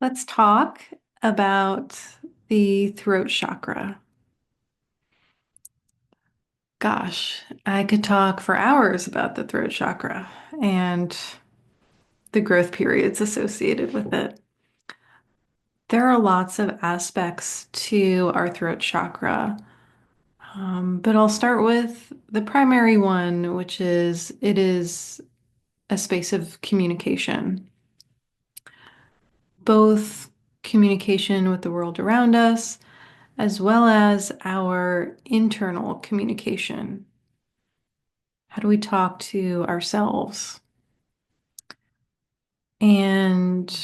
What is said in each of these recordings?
Let's talk about the throat chakra. Gosh, I could talk for hours about the throat chakra and the growth periods associated with it. There are lots of aspects to our throat chakra, but I'll start with the primary one, which is it is a space of communication, both communication with the world around us as well as our internal communication. How do we talk to ourselves? And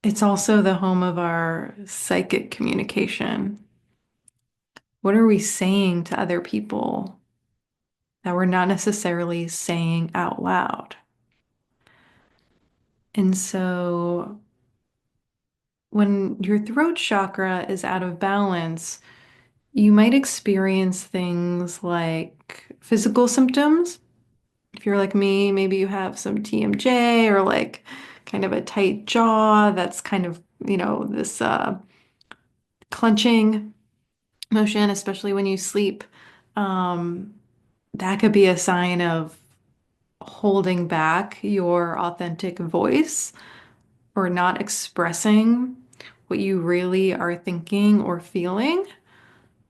it's also the home of our psychic communication. What are we saying to other people that we're not necessarily saying out loud? And so when your throat chakra is out of balance, you might experience things like physical symptoms. If you're like me, maybe you have some TMJ or like kind of a tight jaw that's kind of, this clenching motion, especially when you sleep. Um, that could be a sign of holding back your authentic voice or not expressing what you really are thinking or feeling.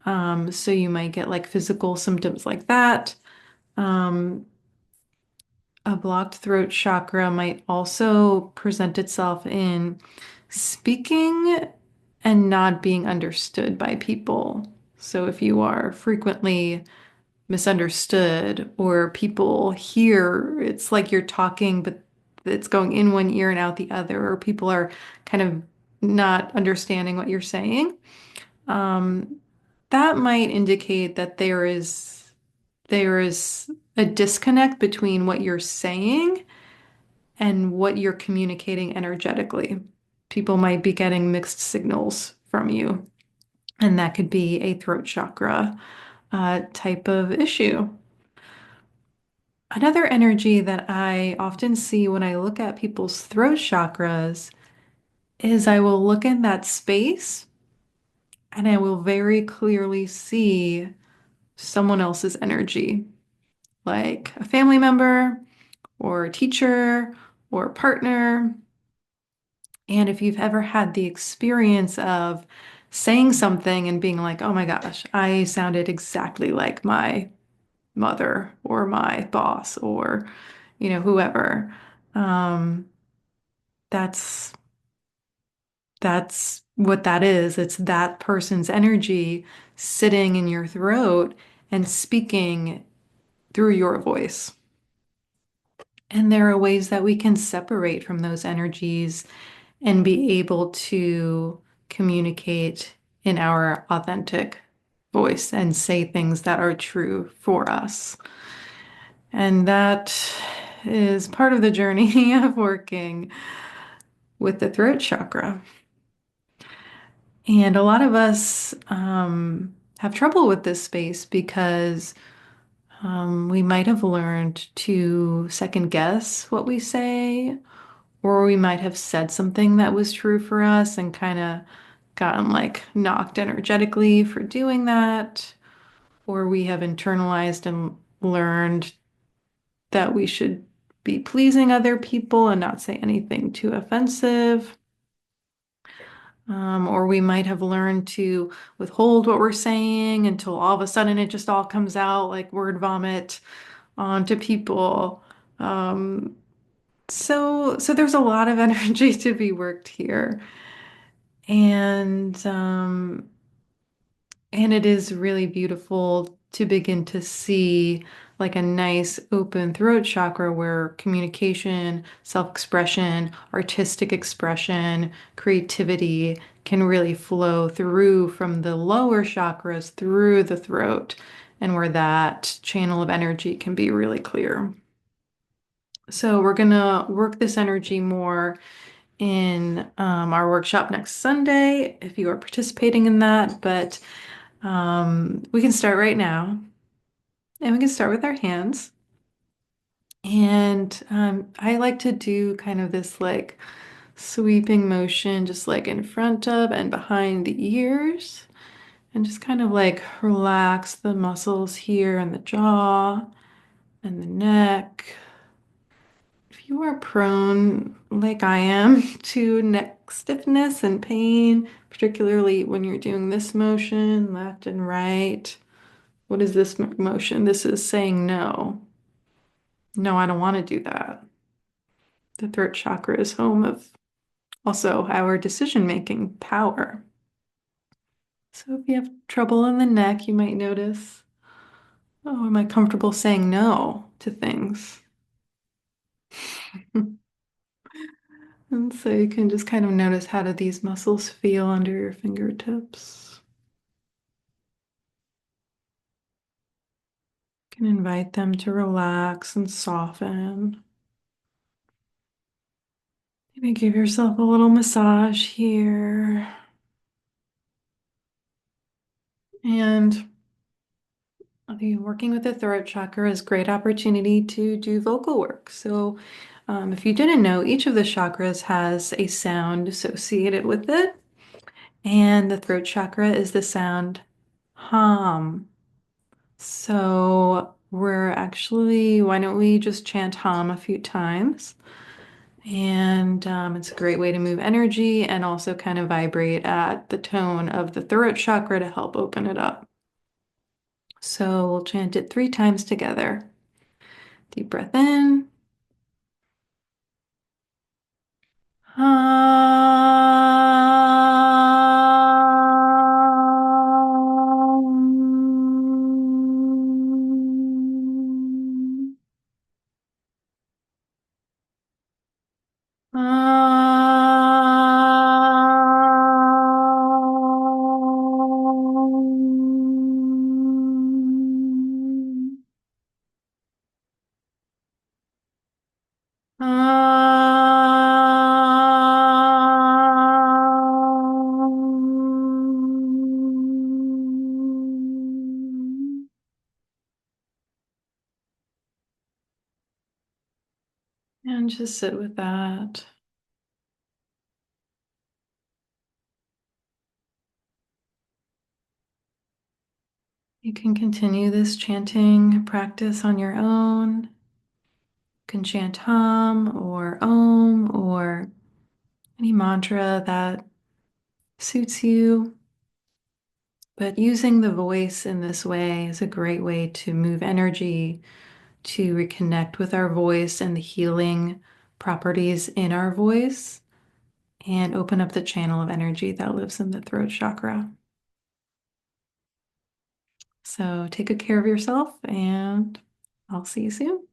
So you might get like physical symptoms like that. Um, A blocked throat chakra might also present itself in speaking and not being understood by people. So if you are frequently misunderstood or people hear, it's like you're talking, but it's going in one ear and out the other, or people are kind of not understanding what you're saying. Um, that might indicate that there is a disconnect between what you're saying and what you're communicating energetically. People might be getting mixed signals from you, and that could be a throat chakra type of issue. Another energy that I often see when I look at people's throat chakras is I will look in that space and I will very clearly see someone else's energy, like a family member or a teacher or a partner. And if you've ever had the experience of saying something and being like, oh my gosh, I sounded exactly like my mother or my boss or, whoever, um, that's that's what that is. It's that person's energy sitting in your throat and speaking through your voice. And there are ways that we can separate from those energies and be able to communicate in our authentic voice and say things that are true for us. And that is part of the journey of working with the throat chakra. And a lot of us have trouble with this space because we might have learned to second guess what we say, or we might have said something that was true for us and kind of gotten like knocked energetically for doing that, or we have internalized and learned that we should be pleasing other people and not say anything too offensive. Or we might have learned to withhold what we're saying until all of a sudden it just all comes out like word vomit onto people. Um, so there's a lot of energy to be worked here. And and it is really beautiful to begin to see like a nice open throat chakra where communication, self-expression, artistic expression, creativity can really flow through from the lower chakras through the throat, and where that channel of energy can be really clear. So we're gonna work this energy more in our workshop next Sunday if you are participating in that. But we can start right now, and we can start with our hands. And I like to do kind of this like sweeping motion, just like in front of and behind the ears. And just kind of like relax the muscles here in the jaw and the neck. If you are prone, like I am, to neck stiffness and pain, particularly when you're doing this motion, left and right, what is this motion? This is saying no. No, I don't want to do that. The throat chakra is home of also our decision-making power. So if you have trouble in the neck, you might notice, oh, am I comfortable saying no to things? And so you can just kind of notice, how do these muscles feel under your fingertips? You can invite them to relax and soften. Maybe give yourself a little massage here. And working with the throat chakra is a great opportunity to do vocal work. So if you didn't know, each of the chakras has a sound associated with it. And the throat chakra is the sound hum. So why don't we just chant hum a few times? And it's a great way to move energy and also kind of vibrate at the tone of the throat chakra to help open it up. So we'll chant it 3 times together. Deep breath in. Hum. Um, and just sit with that. You can continue this chanting practice on your own. You can chant hum or om or any mantra that suits you. But using the voice in this way is a great way to move energy, to reconnect with our voice and the healing properties in our voice, and open up the channel of energy that lives in the throat chakra. So take good care of yourself, and I'll see you soon.